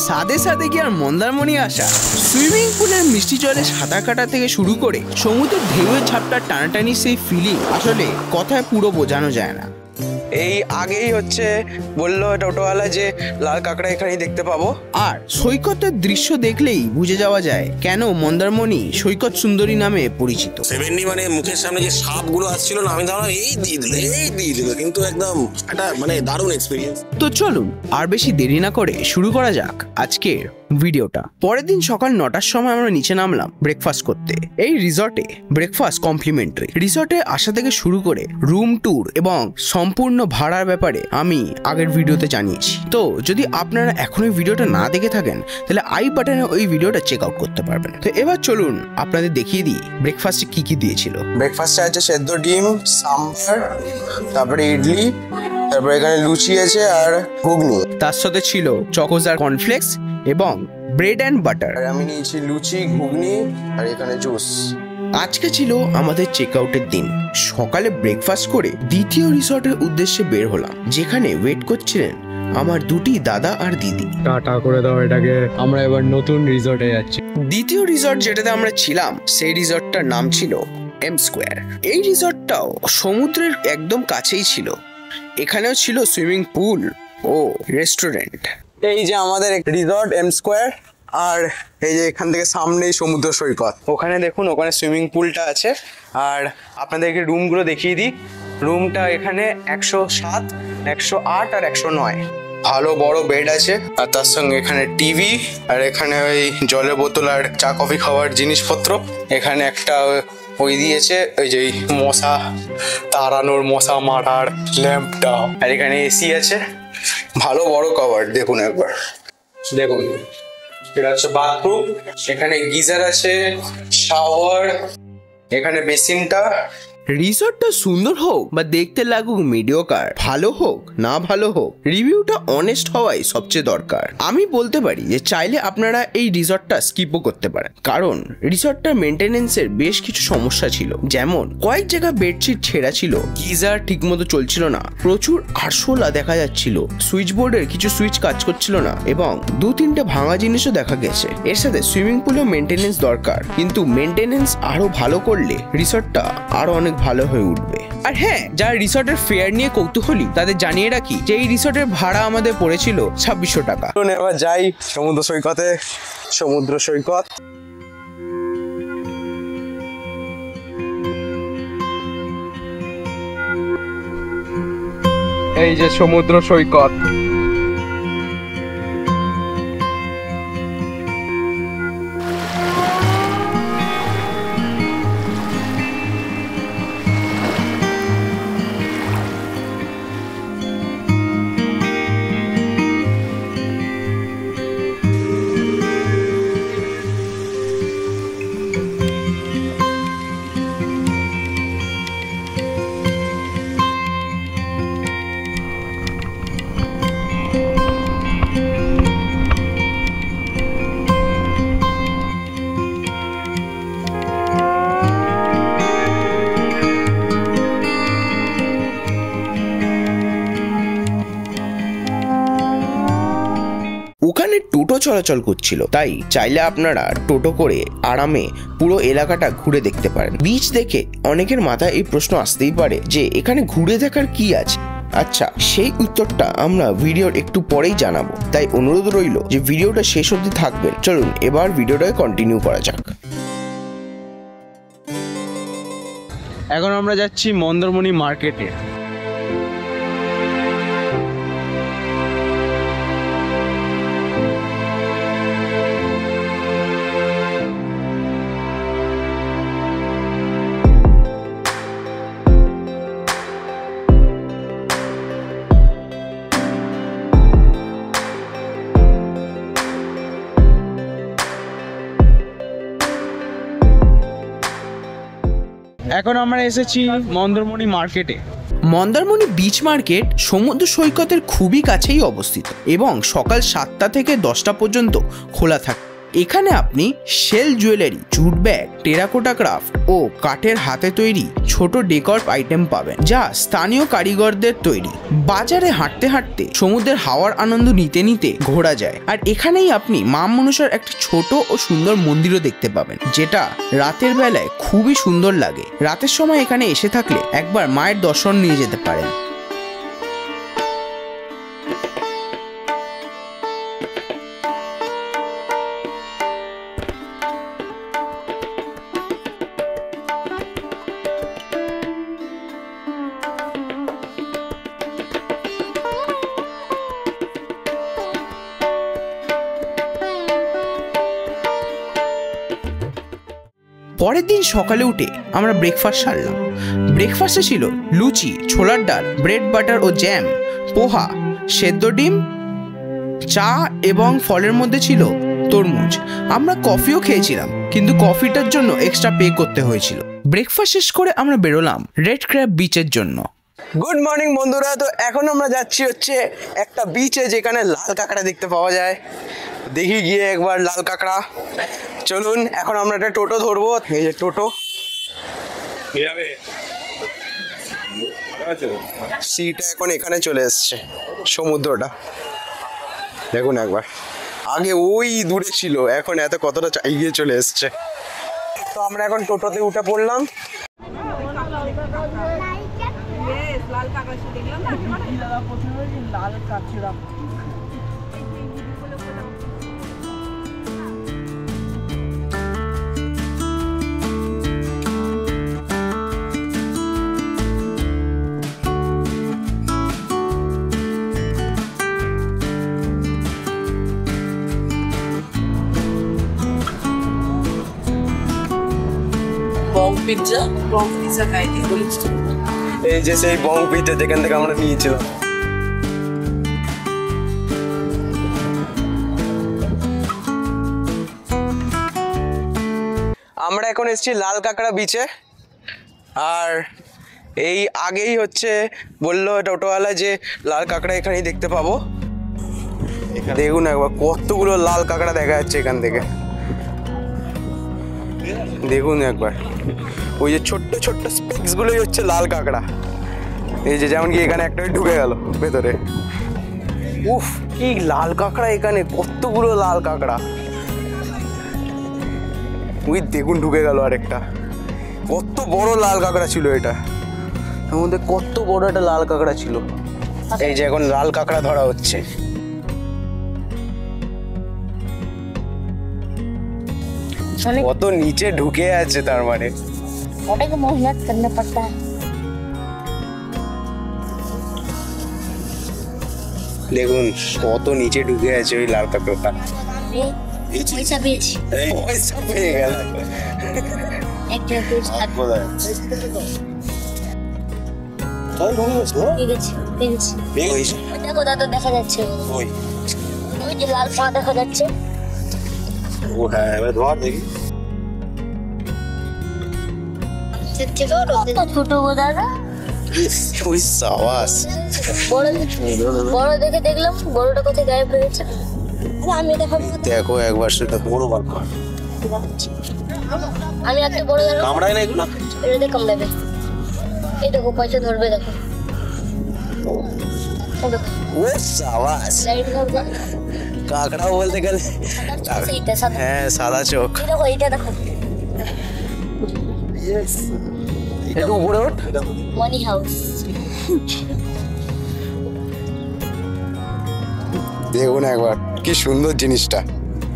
সাদে সাদে কি আর মন্দারমণি আসা? সুইমিং পুলের মিষ্টি জলে সাঁতার কাটা থেকে শুরু করে সমুদ্রের ঢেউয়ের ঝাপটা টানাটানি সেই ফিলিং আসলে কথায় পুরো বোঝানো যায় না। এই আগেই হচ্ছে বললো টোটোওয়ালা যে লাল কাঁকড়া এখানে দেখতে পাবো। আর সৈকতের দৃশ্য দেখলেই বুঝে যাওয়া যায় কেন মন্দারমণি সৈকত সুন্দরী নামে পরিচিত। 70 মানে মুখের সামনে যে সাপগুলো আসছিল না, আমি ভাবলাম এই দিয়ে দিল, কিন্তু একদম একটা মানে দারুণ এক্সপিরিয়েন্স। তো চলুন আর বেশি দেরি না করে শুরু করা যাক আজকের ভিডিওটা। পরের দিন সকাল 9টার সময় আমরা নিচে নামলাম ব্রেকফাস্ট করতে। এই রিসর্টে ব্রেকফাস্ট কমপ্লিমেন্টারি। রিসর্টে আসা থেকে শুরু করে রুম ট্যুর এবং সম্পূর্ণ ভাড়ার ব্যাপারে আমি আগের ভিডিওতে জানিয়েছি। তো যদি আপনারা এখনো ভিডিওটা না দেখে থাকেন তাহলে আই বাটনে ওই ভিডিওটা চেক আউট করতে পারবেন। তো এবার চলুন আপনাদের দেখিয়ে দিই ব্রেকফাস্টে কি কি দিয়েছিল। ব্রেকফাস্টে আছে সেদ্ধ ডিম, সাম্বার, তারপরে ইডলি, তারপরে এখানে লুচি আছে আর ঘুগনি। তার সাথে ছিল চকোজার কর্নফ্লেক্স এবং ব্রেড অ্যান্ড বাটার। আর আমি নিয়েছি লুচি, ঘুগনি আর এখানে জুস। আজকে ছিল আমাদের চেক আউটের দিন। সকালে ব্রেকফাস্ট করে দ্বিতীয় রিসর্টের উদ্দেশ্যে বের হলাম, যেখানে ওয়েট করছিলেন আমার দুটি দাদা আর দিদি। টাটা করে দাও এটাকে, আমরা এবার নতুন রিসর্টে যাচ্ছি। দ্বিতীয় রিসর্ট যেটাতে আমরা ছিলাম সেই রিসর্টটার নাম ছিল এম স্কোয়ার। এই রিসর্টটাও সমুদ্রের একদম কাছেই ছিল। এখানেও ছিল সুইমিং পুল ও রেস্টুরেন্ট। এই যে আমাদের রিসর্ট এম স্কোয়ার, আর এই যে এখান থেকে সামনেই সমুদ্র সৈকত। ওখানে দেখুন, ওখানে সুইমিং পুলটা আছে। আর আপনাদেরকে রুমগুলো দেখিয়ে দিই। রুমটা এখানে 107, 108 আর 109। ভালো বড় বেড আছে, আর তার সঙ্গে এখানে টিভি, আর এখানে ওই জলের বোতল আর চা কফি খাওয়ার জিনিসপত্র। এখানে একটা ওই দিয়েছে ওই যে মশা তাড়ানোর, মশা মারার ল্যাম্পটা। আর এখানে এসি আছে, ভালো বড় কভার। দেখুন একবার, দেখুন এটা হচ্ছে বাথরুম। এখানে গিজার আছে, শাওয়ার, এখানে বেসিনটা। রিসর্টটা সুন্দর হোক বা দেখতে লাগুক মিডিওকার, ভালো হোক না ভালো হোক, রিভিউটা অনেস্ট হওয়াই সবচেয়ে দরকার। আমি বলতে পারি যে চাইলে আপনারা এই রিসর্টটা স্কিপও করতে পারেন, কারণ রিসর্টটার মেনটেনেন্সের বেশ কিছু সমস্যা ছিল। যেমন কয়েক জায়গায় বেডশিট ছেঁড়া ছিল, গিজার ঠিক মতো চলছিল না, প্রচুর আরশোলা দেখা যাচ্ছিল, সুইচ বোর্ডের কিছু সুইচ কাজ করছিল না, এবং 2-3টে ভাঙা জিনিসও দেখা গেছে। এর সাথে সুইমিং পুলেও মেনটেনেন্স দরকার, কিন্তু মেনটেনেন্স আরো ভালো করলে রিসর্টটা আরো অনেক ভালো হয়ে উঠবে। আর হ্যাঁ, যারা রিসর্টের ফেয়ার নিয়ে কৌতূহলী তাদের জানিয়ে রাখি যে এই রিসর্টের ভাড়া আমাদের পড়েছিল 2600 টাকা। এবার যাই সমুদ্র সৈকতে। সমুদ্র সৈকত এই যে সমুদ্র সৈকত। ওখানে টোটো চলাচল করছিল, তাই চাইলে আপনারা টোটো করে আরামে পুরো এলাকাটা ঘুরে দেখতে পারেন। বিচ দেখে অনেকের মাথায় এই প্রশ্ন আসতেই পারে যে এখানে ঘুরে দেখার কি আছে। আচ্ছা, সেই উত্তরটা আমরা ভিডিওর একটু পরেই জানাবো, তাই অনুরোধ রইল যে ভিডিওটা শেষ অবধি থাকবেন। চলুন এবার ভিডিওটাকে কন্টিনিউ করা যাক। এখন আমরা যাচ্ছি মন্দারমণি মার্কেটে। এখন আমরা এসেছি মন্দারমণি মার্কেটে। মন্দারমণি বিচ মার্কেট সমুদ্র সৈকতের খুবই কাছেই অবস্থিত এবং সকাল 7টা থেকে 10টা পর্যন্ত খোলা থাকে। এখানে আপনি shell jewellery, jute bag, terracotta craft ও কাঠের হাতে তৈরি ছোট ডেকর আইটেম পাবেন, যা স্থানীয় কারিগরদের তৈরি। বাজারে হাঁটতে হাঁটতে সমুদ্রের হাওয়ার আনন্দ নিতে নিতে ঘোরা যায়। আর এখানেই আপনি মা মনসার একটা ছোট ও সুন্দর মন্দিরও দেখতে পাবেন, যেটা রাতের বেলায় খুবই সুন্দর লাগে। রাতের সময় এখানে এসে থাকলে একবার মায়ের দর্শন নিয়ে যেতে পারেন। পরের দিন সকালে উঠে আমরা ব্রেকফাস্ট সারলাম। ব্রেকফাস্টে ছিল লুচি, ছোলার ডাল, ব্রেড বাটার ও জ্যাম, পোহা, সেদ্ধ ডিম, চা এবং ফলের মধ্যে ছিল তরমুজ। আমরা কফিও খেয়েছিলাম, কিন্তু কফিটার জন্য এক্সট্রা পে করতে হয়েছিল। ব্রেকফাস্ট শেষ করে আমরা বেরোলাম রেড ক্র্যাব বিচের জন্য। গুড মর্নিং বন্ধুরা, তো এখন আমরা যাচ্ছি হচ্ছে একটা বিচে যেখানে লাল কাঁকড়া দেখতে পাওয়া যায়। দেখি গিয়ে একবার লাল কাঁকড়া। চলুন, এখন আমরা একটা টোটো ধরবো। এই যে টোটো, সিটা এখন এখানে চলে এসছে, সমুদ্রটা দেখুন একবার। আগে ওই দূরে ছিল, এখন এত কতটা এগিয়ে চলে এসছে। তো আমরা এখন টোটোতে উঠে পড়লাম। লাল কাঁকড়া দেখলাম না, লাল কাঁকড়া। পিৎজা খাইতে বলেছি, এই যে সেই বং পিৎজা যেখান থেকে আমরা নিয়েছিলাম। আমরা এখন এসেছি লাল কাঁকড়া বিচে। আর এই আগেই হচ্ছে বললো টোটোওয়ালা যে লাল কাঁকড়া এখানেই দেখতে পাবো। দেখুন একবার কতগুলো লাল কাঁকড়া দেখা যাচ্ছে এখান থেকে। দেখুন একবার, ওই যে ছোট্ট ছোট্ট স্পেক্স গুলোই হচ্ছে লাল কাঁকড়া। এই যে যেমন কি এখানে একটা ঢুকে গেল ভেতরে। উফ, কি লাল কাঁকড়া এখানে, কতগুলো লাল কাঁকড়া। ওই দেখুন ঢুকে গেল আরেকটা। কত বড় লাল কাঁকড়া ছিল এটা, এর মধ্যে কত বড় একটা লাল কাঁকড়া ছিল। এই যে এখন লাল কাঁকড়া ধরা হচ্ছে। কত নিচে ঢুকে আছে, তার মানে ওটাকে মেহনত করতে পড়তা है। দেখুন কত নিচে ঢুকে আছে ওই লাল কাঁকড়াটা। পয়সা পেয়েছি, পয়সা পেয়ে গেল। একটা পেয়েছি। ঠিক আছে, পেয়েছি। ওটা কোথাও তো দেখা যাচ্ছে, ওই যে লাল পা দেখা যাচ্ছে। ও হ্যাঁ, এবার ধর দেখি। ছোট দাদা, ওই সাবাস। বড় দেখে দেখলাম, বড়টা কোথায় গায়েব হয়ে গেছে। আমি দেখাবো, দেখো একবার সেটা বড় বার কর। আমি একটা বড় ধরো, কামড়ায় না এগুলো? এটা দিয়ে কামড়াবে। এই দেখো পয়সা ধরবে, দেখো। ও সাবাস, লাইট ধরবে। কাঁকড়া বলতে গেলে এইটা সাদা, হ্যাঁ সাদা চোখ। এই দেখো, এইটা দেখো, একটু উপরে ওঠ। মানি হাউস। দেখুন একবার কি সুন্দর জিনিসটা।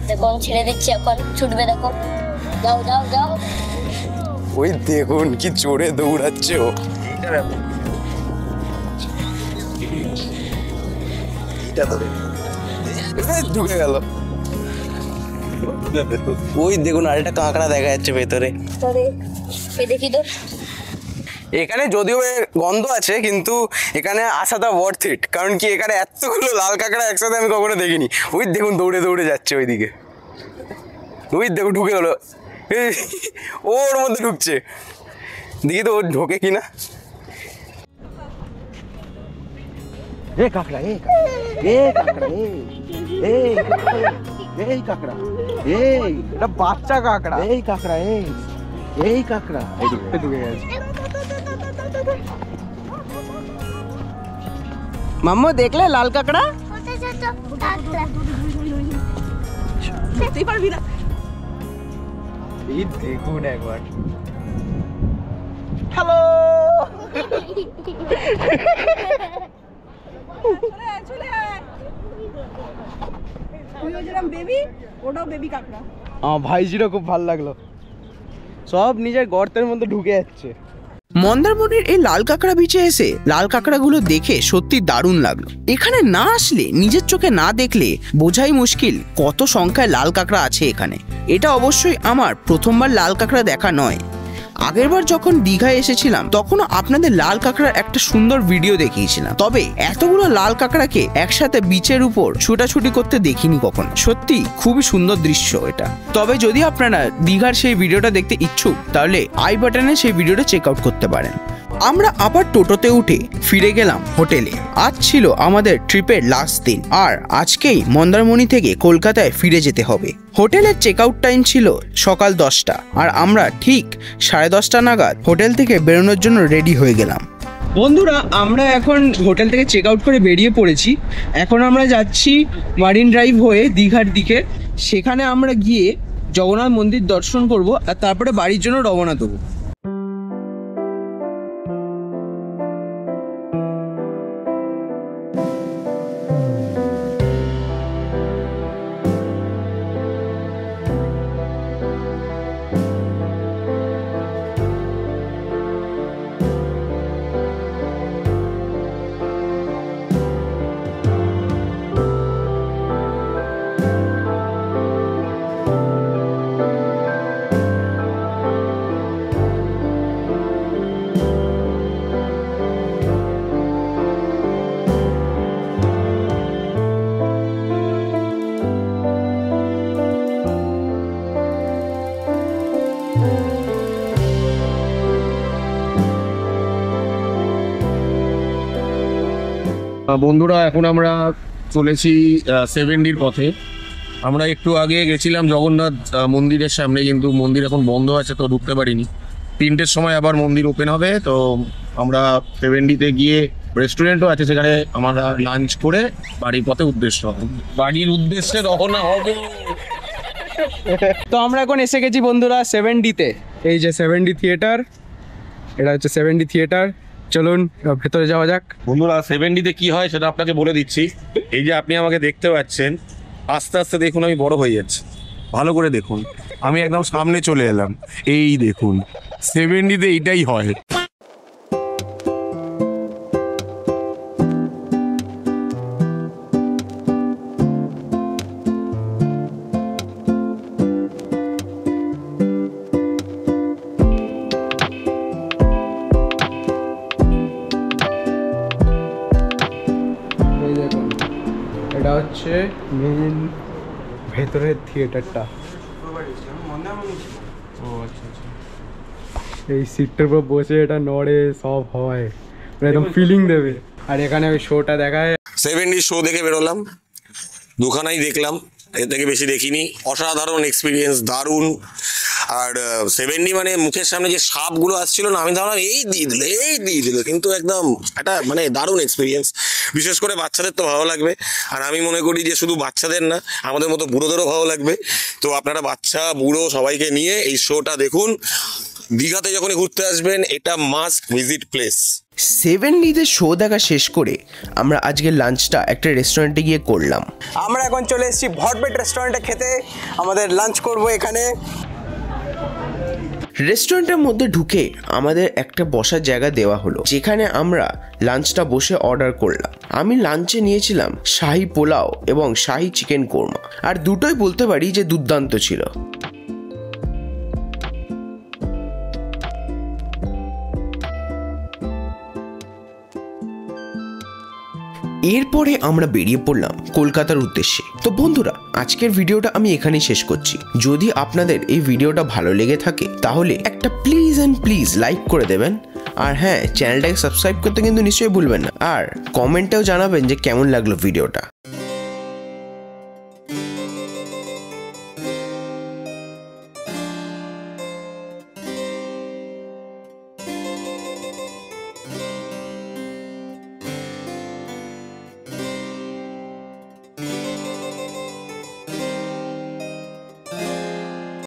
দেখো আমি ছেড়ে দিচ্ছি, এখন ছুটবে, দেখো। যাও যাও যাও। ওই দেখুন কি চড়ে দৌড়াচ্ছে ও। ঢুকে গেল। ওই দেখুন আরেকটা কাঁকড়া দেখা যাচ্ছে ভেতরে। দেখি তো, এখানে যদিও গন্ধ আছে, কিন্তু এখানে আসাটা ওয়ার্থ ইট। কারণ কি এখানে এতগুলো লাল কাঁকড়া একসাথে আমি কখনো দেখিনি। ওই দেখুন দৌড়ে দৌড়ে যাচ্ছে ওইদিকে। ওই দেখুন ঢুকে গেলো, ওর মধ্যে ঢুকছে। দেখি তো ও ঢোকে কিনা। কাঁকড়া, কাঁকড়া, এই কাঁকড়া, এই এটা বাচ্চা কাঁকড়া। এই কাঁকড়া, এই কাঁকড়া, এই ঢুকে গেছে। মাম্মু দেখলে লাল কাঁকড়া? দেখতেই পারবি না। এই দেখুন একবার। হ্যালো। চলে আয়। তুইও যেরকম বেবি, ওটাও বেবি কাঁকড়া। আমার ভাইজিরও খুব ভালো লাগলো, সব নিজের গর্তের মধ্যে ঢুকে যাচ্ছে। মন্দারমণির এই লাল কাঁকড়া বিচে এসে লাল কাঁকড়াগুলো দেখে সত্যি দারুণ লাগলো। এখানে না আসলে, নিজের চোখে না দেখলে বোঝাই মুশকিল কত সংখ্যায় লাল কাঁকড়া আছে এখানে। এটা অবশ্যই আমার প্রথমবার লাল কাঁকড়া দেখা নয়। আগেরবার যখন দীঘায় এসেছিলাম তখনও আপনাদের লাল কাঁকড়ার একটা সুন্দর ভিডিও দেখিয়েছিলাম, তবে এতগুলো লাল কাঁকড়াকে একসাথে বিচের উপর ছুটাছুটি করতে দেখিনি কখনো। সত্যি খুবই সুন্দর দৃশ্য এটা। তবে যদি আপনারা দীঘার সেই ভিডিওটা দেখতে ইচ্ছুক তাহলে আই বাটনে সেই ভিডিওটা চেক আউট করতে পারেন। আমরা আবার টোটোতে উঠে ফিরে গেলাম হোটেলে। আজ ছিল আমাদের ট্রিপের লাস্ট দিন, আর আজকেই মন্দারমণি থেকে কলকাতায় ফিরে যেতে হবে। হোটেলের চেক আউট টাইম ছিল সকাল 10টা, আর আমরা ঠিক 10:30 নাগাদ হোটেল থেকে বেরোনোর জন্য রেডি হয়ে গেলাম। বন্ধুরা, আমরা এখন হোটেল থেকে চেক আউট করে বেরিয়ে পড়েছি। এখন আমরা যাচ্ছি মারিন ড্রাইভ হয়ে দীঘার দিকে। সেখানে আমরা গিয়ে জগন্নাথ মন্দির দর্শন করব, আর তারপরে বাড়ির জন্য রওনা দেবো। বন্ধুরা, এখন আমরা চলেছি 7Dর পথে। আমরা একটু আগে গেছিলাম জগন্নাথ মন্দিরের সামনে, কিন্তু মন্দির এখন বন্ধ আছে, তো ঢুকতে পারিনি। 3টের সময় আবার মন্দির ওপেন হবে, তো আমরা 7Dতে গিয়ে রেস্টুরেন্টও আছে, সেখানে আমরা লাঞ্চ করে বাড়ির পথে বাড়ির উদ্দেশ্যে রওনা হবে। তো আমরা এখন এসে গেছি বন্ধুরা 7Dতে। এই যে 7D থিয়েটার, এটা হচ্ছে 7D থিয়েটার। চলুন ভেতরে যাওয়া যাক। বন্ধুরা, 7Dতে কি হয় সেটা আপনাকে বলে দিচ্ছি। এই যে আপনি আমাকে দেখতে পাচ্ছেন, আস্তে আস্তে দেখুন আমি বড় হয়ে যাচ্ছি। ভালো করে দেখুন, আমি একদম সামনে চলে এলাম। এই দেখুন, 7Dতে এইটাই হয়। এই দেখুন, এটা হচ্ছে মেন ভেতরের থিয়েটারটা। এই সিটটার উপর বসে এটা নড়ে, সব হয়, একদম ফিলিং দেবে। আর এখানে ওই শোটা দেখায়। 7D শো দেখে বেরোলাম, দুখানাই দেখলাম, এর থেকে বেশি দেখিনি। অসাধারণ এক্সপিরিয়েন্স, দারুণ। আর 7D মানে মুখের সামনে যে সাপগুলো আসছিল না, আমি ভাবলাম এই দিয়ে দিল, কিন্তু একদম একটা মানে দারুণ এক্সপিরিয়েন্স। বিশেষ করে বাচ্চাদের তো ভালো লাগবে, আর আমি মনে করি যে শুধু বাচ্চাদের না, আমাদের মতো বুড়োদেরও ভালো লাগবে। তো আপনারা বাচ্চা বুড়ো সবাইকে নিয়ে এই শোটা দেখুন। দীঘাতে যখন ঘুরতে আসবেন, এটা মাস্ট ভিজিট প্লেস। 7Dতে শো দেখা শেষ করে আমরা আজকে লাঞ্চটা একটা রেস্টুরেন্টে গিয়ে করলাম। আমরা এখন চলে এসেছি ভটবেট রেস্টুরেন্টে খেতে। আমাদের লাঞ্চ করব এখানে। রেস্টুরেন্টের মধ্যে ঢুকে আমাদের একটা বসার জায়গা দেওয়া হলো, যেখানে আমরা লাঞ্চটা বসে অর্ডার করলাম। আমি লাঞ্চে নিয়েছিলাম শাহি পোলাও এবং শাহি চিকেন কোরমা, আর দুটোই বলতে পারি যে দুর্দান্ত ছিল। এরপরে আমরা বেরিয়ে পড়লাম কলকাতার উদ্দেশ্যে। তো বন্ধুরা, আজকের ভিডিওটা আমি এখানেই শেষ করছি। যদি আপনাদের এই ভিডিওটা ভালো লেগে থাকে তাহলে একটা প্লিজ লাইক করে দেবেন, আর হ্যাঁ, চ্যানেলটাকে সাবস্ক্রাইব করতে কিন্তু নিশ্চয়ই ভুলবেন না, আর কমেন্টেও জানাবেন যে কেমন লাগলো ভিডিওটা।